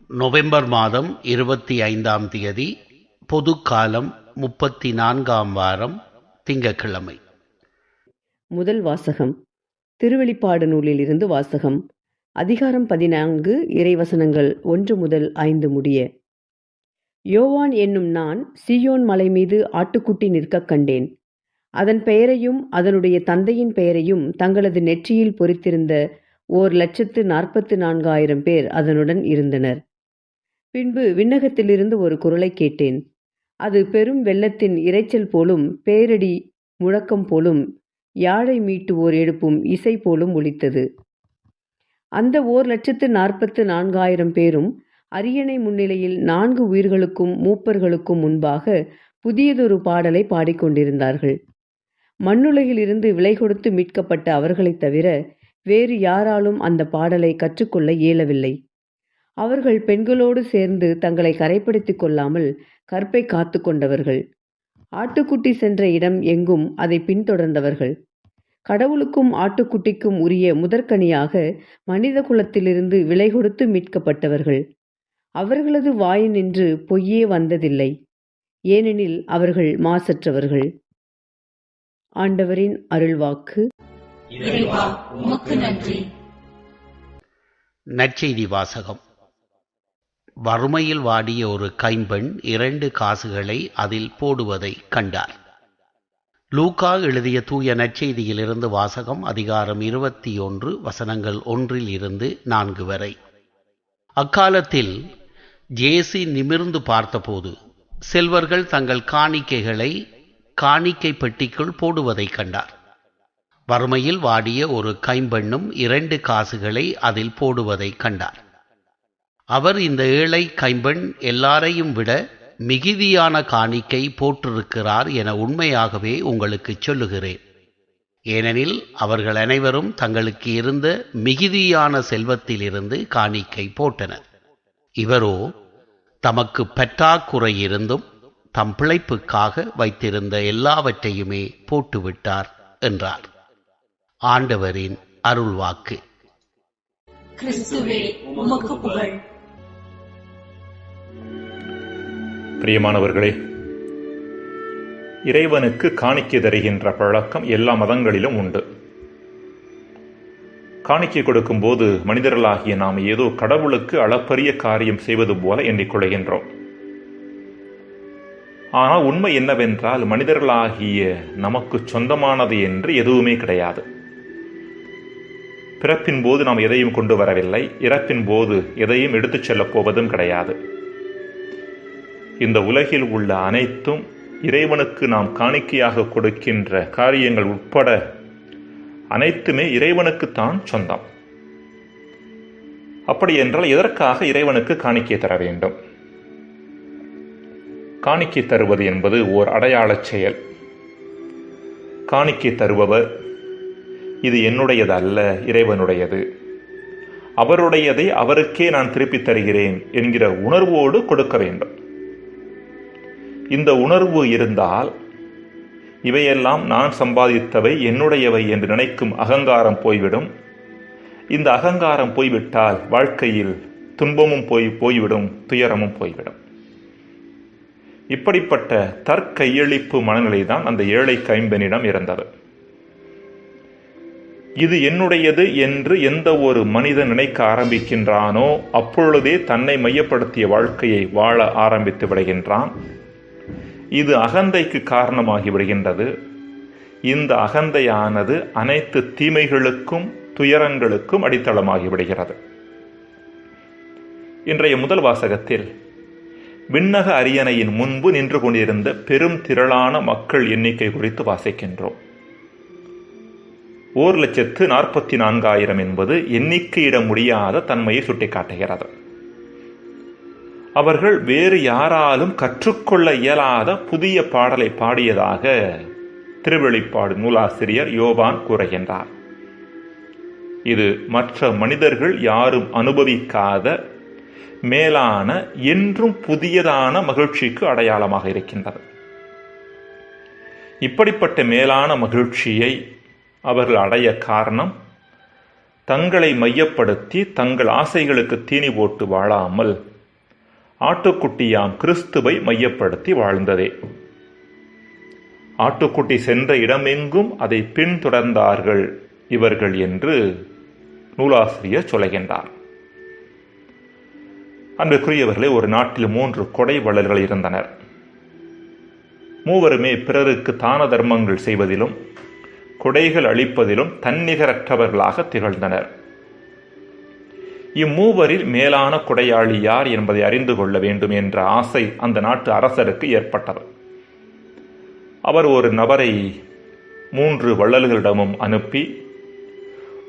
November மாதம் 25ஆம் தேதி, பொதுக்காலம் 34ஆம் வாரம், திங்கட்கிழமை. முதல் வாசகம் திருவெளிப்பாடு நூலிலிருந்து வாசகம். அதிகாரம் 14, இறைவசனங்கள் 1 முதல் 5 முடிய. யோவான் என்னும் நான் சீயோன் மலை மீது ஆட்டுக்குட்டி நிற்கக் கண்டேன். அதன் பெயரையும் அதனுடைய தந்தையின் பெயரையும் தங்களது நெற்றியில் பொறித்திருந்த 1,44,000 பேர் அதனுடன் இருந்தனர். பின்பு விண்ணகத்திலிருந்து ஒரு குரலை கேட்டேன். அது பெரும் வெள்ளத்தின் இரைச்சல் போலும், பேரிடி முழக்கம் போலும், யாழை மீட்டுவோர் எழுப்பும் இசை போலும் ஒலித்தது. அந்த 1,44,000 பேரும் அரியணை முன்னிலையில் 4 உயிர்களுக்கும் மூப்பர்களுக்கும் முன்பாக புதியதொரு பாடலை பாடிக்கொண்டிருந்தார்கள். மண்ணுலகிலிருந்து விலை கொடுத்து மீட்கப்பட்ட அவர்களைத் தவிர வேறு யாராலும் அந்த பாடலை கற்றுக்கொள்ள இயலவில்லை. அவர்கள் பெண்களோடு சேர்ந்து தங்களை கரைப்படுத்திக் கொள்ளாமல் கற்பை காத்து கொண்டவர்கள். ஆட்டுக்குட்டி சென்ற இடம் எங்கும் அதை பின்தொடர்ந்தவர்கள். கடவுளுக்கும் ஆட்டுக்குட்டிக்கும் உரிய முதற்கனியாக மனித குலத்திலிருந்து விலை கொடுத்து மீட்கப்பட்டவர்கள். அவர்களது வாயினின்று பொய்யே வந்ததில்லை, ஏனெனில் அவர்கள் மாசற்றவர்கள். ஆண்டவரின் அருள்வாக்கு. நற்செய்தி வாசகம். வறுமையில் வாடிய ஒரு கைம்பெண் 2 காசுகளை அதில் போடுவதை கண்டார். லூக்கா எழுதிய தூய நற்செய்தியிலிருந்து வாசகம். அதிகாரம் 21, வசனங்கள் 1-4 வரை. அக்காலத்தில் இயேசு நிமிர்ந்து பார்த்தபோது செல்வர்கள் தங்கள் காணிக்கைகளை காணிக்கை பெட்டிக்குள் போடுவதை கண்டார். வறுமையில் வாடிய ஒரு கைம்பெண்ணும் 2 காசுகளை அதில் போடுவதை கண்டார். அவர், இந்த ஏழை கைம்பெண் எல்லாரையும் விட மிகுதியான காணிக்கை போட்டிருக்கிறார் என உண்மையாகவே உங்களுக்கு சொல்லுகிறேன். ஏனெனில் அவர்கள் அனைவரும் தங்களுக்கு இருந்த மிகுதியான செல்வத்திலிருந்து காணிக்கை போட்டனர். இவரோ தமக்கு பற்றாக்குறை இருந்தும் தம் பிழைப்புக்காக வைத்திருந்த எல்லாவற்றையுமே போட்டுவிட்டார் என்றார். ஆண்டவரின் அருள்வாக்கு. கிறிஸ்துவே, உமக்கு புகழ். பிரியமானவர்களே, இறைவனுக்கு காணிக்கை தருகின்ற பழக்கம் எல்லா மதங்களிலும் உண்டு. காணிக்கை கொடுக்கும் போது மனிதர்களாகிய நாம் ஏதோ கடவுளுக்கு அளப்பரிய காரியம் செய்வது போல எண்ணிக்கொள்கின்றோம். ஆனால் உண்மை என்னவென்றால், மனிதர்களாகிய நமக்கு சொந்தமானது என்று எதுவுமே கிடையாது. பிறப்பின் போது நாம் எதையும் கொண்டு வரவில்லை, இறப்பின் போது எதையும் எடுத்துச் செல்லப் போவதும் கிடையாது. இந்த உலகில் உள்ள அனைத்தும் இறைவனுக்கு நாம் காணிக்கையாக கொடுக்கின்ற காரியங்கள் உட்பட அனைத்துமே இறைவனுக்குத்தான் சொந்தம். அப்படி என்றால் எதற்காக இறைவனுக்கு காணிக்கை தர வேண்டும்? காணிக்கை தருவது என்பது ஓர் அடையாளச் செயல். காணிக்கை தருபவர், இது என்னுடையது அல்ல, இறைவனுடையது, அவருடையதை அவருக்கே நான் திருப்பித் தருகிறேன் என்கிற உணர்வோடு கொடுக்க வேண்டும். இந்த உணர்வு இருந்தால் இவையெல்லாம் நான் சம்பாதித்தவை, என்னுடையவை என்று நினைக்கும் அகங்காரம் போய்விடும். இந்த அகங்காரம் போய்விட்டால் வாழ்க்கையில் துன்பமும் போய்விடும், துயரமும் போய்விடும். இப்படிப்பட்ட தற்கையளிப்பு மனநிலைதான் அந்த ஏழை கைம்பெண்ணிடம் இருந்தது. இது என்னுடையது என்று எந்த ஒரு மனிதன் நினைக்க ஆரம்பிக்கின்றானோ அப்பொழுதே தன்னை மையப்படுத்திய வாழ்க்கையை வாழ ஆரம்பித்து விடுகின்றான். இது அகந்தைக்கு காரணமாகி விடுகின்றது. இந்த அகந்தையானது அனைத்து தீமைகளுக்கும் துயரங்களுக்கும் அடித்தளமாகி விடுகிறது. இன்றைய முதல் வாசகத்தில் விண்ணக அரியணையின் முன்பு நின்று கொண்டிருந்த பெரும் திரளான மக்கள் எண்ணிக்கை குறித்து வாசிக்கின்றோம். 1,44,000 என்பது எண்ணிக்கையிட முடியாத தன்மையை சுட்டிக்காட்டுகிறது. அவர்கள் வேறு யாராலும் கற்றுக்கொள்ள இயலாத புதிய பாடலை பாடியதாக திருவெளிப்பாடு நூலாசிரியர் யோவான் கூறுகின்றார். இது மற்ற மனிதர்கள் யாரும் அனுபவிக்காத மேலான என்றும் புதியதான மகிழ்ச்சிக்கு அடையாளமாக இருக்கின்றது. இப்படிப்பட்ட மேலான மகிழ்ச்சியை அவர்கள் அடைய காரணம், தங்களை மையப்படுத்தி தங்கள் ஆசைகளுக்கு தீனி போட்டு வாழாமல் ஆட்டுக்குட்டியாம் கிறிஸ்துவை மையப்படுத்தி வாழ்ந்ததே. ஆட்டுக்குட்டி சென்ற இடமெங்கும் அதை பின்தொடர்ந்தார்கள் இவர்கள் என்று நூலாசிரியர் சொல்லுகின்றார். அன்பிற்குரியவர்களே, ஒரு நாட்டில் 3 கொடை வள்ளல்கள் இருந்தனர். மூவருமே பிறருக்கு தான தர்மங்கள் செய்வதிலும் கொடைகள் அளிப்பதிலும் தன்னிகரற்றவர்களாக திகழ்ந்தனர். இம்மூவரில் மேலான கொடையாளி யார் என்பதை அறிந்து கொள்ள வேண்டும் என்ற ஆசை அந்த நாட்டு அரசருக்கு ஏற்பட்டது. அவர் ஒரு நபரை 3 வள்ளல்களிடமும் அனுப்பி,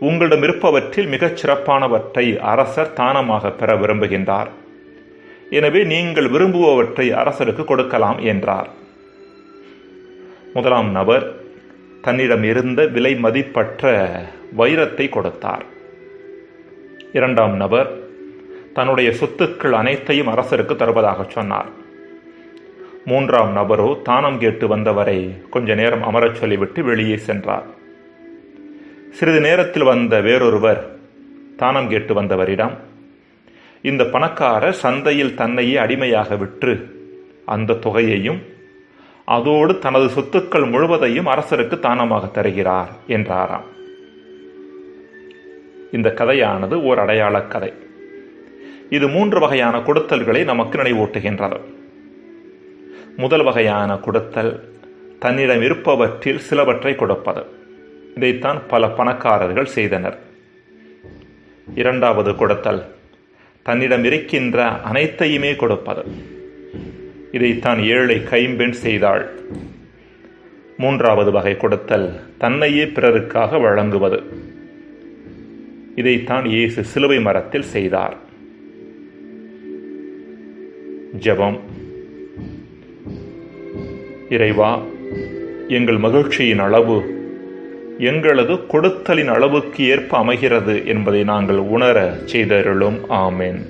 உங்களிடம் இருப்பவற்றில் மிகச் சிறப்பானவற்றை அரசர் தானமாக பெற விரும்புகின்றார், எனவே நீங்கள் விரும்புபவற்றை அரசருக்கு கொடுக்கலாம் என்றார். முதலாம் நபர் தன்னிடம் இருந்த விலை மதிப்பற்ற வைரத்தை கொடுத்தார். இரண்டாம் நபர் தன்னுடைய சொத்துக்கள் அனைத்தையும் அரசருக்கு தருவதாக சொன்னார். மூன்றாம் நபரோ தானம் கேட்டு வந்தவரை கொஞ்ச நேரம் அமரச் சொல்லிவிட்டு வெளியே சென்றார். சிறிது நேரத்தில் வந்த வேறொருவர் தானம் கேட்டு வந்தவரிடம், இந்த பணக்காரர் சந்தையில் தன்னையே அடிமையாக விற்று அந்த தொகையையும் அதோடு தனது சொத்துக்கள் முழுவதையும் அரசருக்கு தானமாக தருகிறார் என்றாராம். இந்த கதையானது ஓர் அடையாள கதை. இது 3 வகையான கொடுத்தல்களை நமக்கு நினைவூட்டுகின்றது. முதல் வகையான கொடுத்தல் தன்னிடம் இருப்பவற்றில் சிலவற்றை கொடுப்பது. இதைத்தான் பல பணக்காரர்கள் செய்தனர். இரண்டாவது கொடுத்தல் தன்னிடம் இருக்கின்ற அனைத்தையுமே கொடுப்பது. இதைத்தான் ஏழை கைம்பெண் செய்தாள். மூன்றாவது வகை கொடுத்தல் தன்னையே பிறருக்காக வழங்குவது. இதைத்தான் இயேசு சிலுவை மரத்தில் செய்தார். ஜெபம். இறைவா, எங்கள் மகிழ்ச்சியின் அளவு எங்களது கொடுத்தலின் அளவுக்கு ஏற்ப அமைகிறது என்பதை நாங்கள் உணர செய்தருளும். ஆமென்.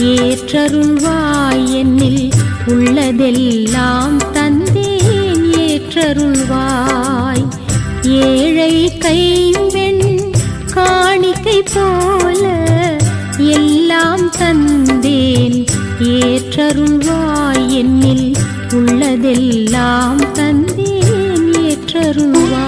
ஏற்றருள்வாய், என்னில் உள்ளதெல்லாம் தந்தேன் ஏற்றருள்வாய். ஏழை கைம்பெண் காணிக்கை போல எல்லாம் தந்தேன் ஏற்றருள்வாய், என்னில் உள்ளதெல்லாம் தந்தேன் ஏற்றருள்வாய்.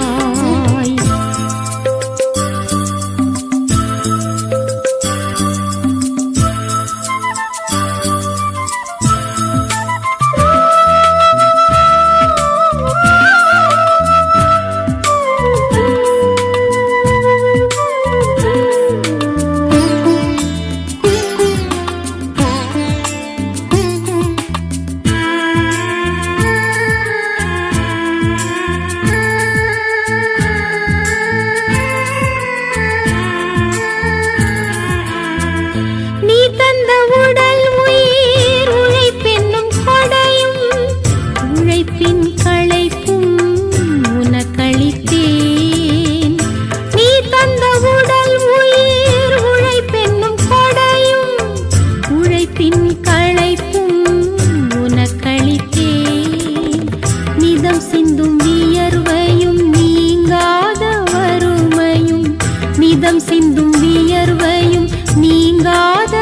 சிந்தும் வியர்வையும் நீங்காத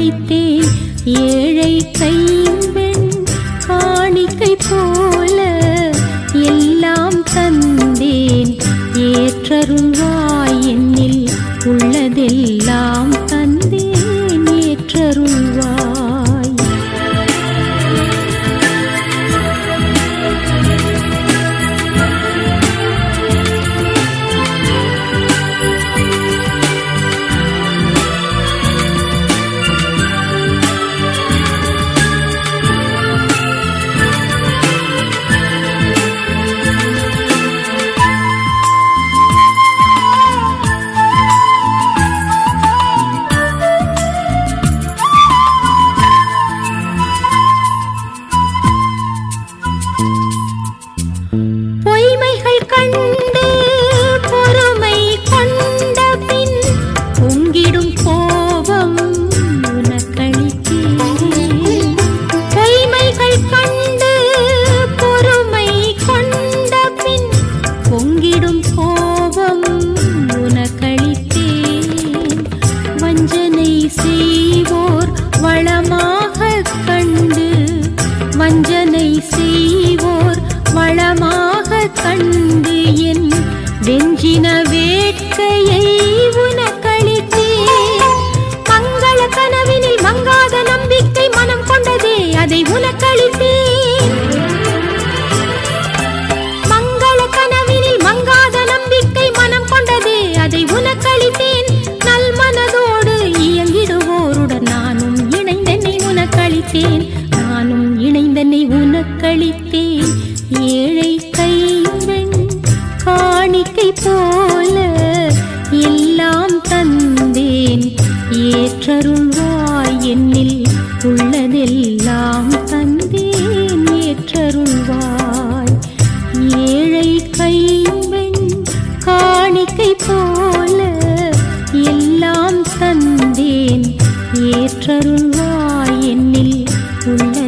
உனக்களித்தேன். ஏழை கைம்பெண் காணிக்கை போல எல்லாம் தந்தேன். ஏற்றருள்வாய் என்னில் உள்ளதெல்லாம் தந்தேன். ஏற்றருள்வாய். பொய்மைகள் கண்டு பொறுமை கொண்ட பின் பொங்கிடும் கோபம் உனக்களித்தேன். பொய்மைகள் கண்டு பொறுமை கொண்ட பின் பொங்கிடும் கோபம் உனக்களித்தேன். வஞ்சனை செய்வோர் வளமாக கண்டு வஞ்சனை செய்வோர் வளமாக கண்டு என் வெஞ்சின வேட்கையை உனக்களித்தேன். மங்கள கனவினில் மங்காத நம்பிக்கை மனம் கொண்டதே அதை உனக்களித்தேன். மங்கள கனவினில் மங்காத நம்பிக்கை மனம் கொண்டதே அதை உனக்களித்தேன். நல் மனதோடு இயங்கிடுவோருடன் நானும் இணைந்தென்னை உனக்களித்தேன். நானும் இணைந்தென்னை உனக்களித்தேன். ஏழை கைம்பெண் காணிக்கை போல எல்லாம் தந்தேன். ஏற்றருள்வாய் என்னில் உள்ளதெல்லாம் தந்தேன். ஏற்றருள்வாய். ஏழை கைம்பெண் காணிக்கை போல எல்லாம் தந்தேன். ஏற்றருள்வாய் என்னில் உள்ள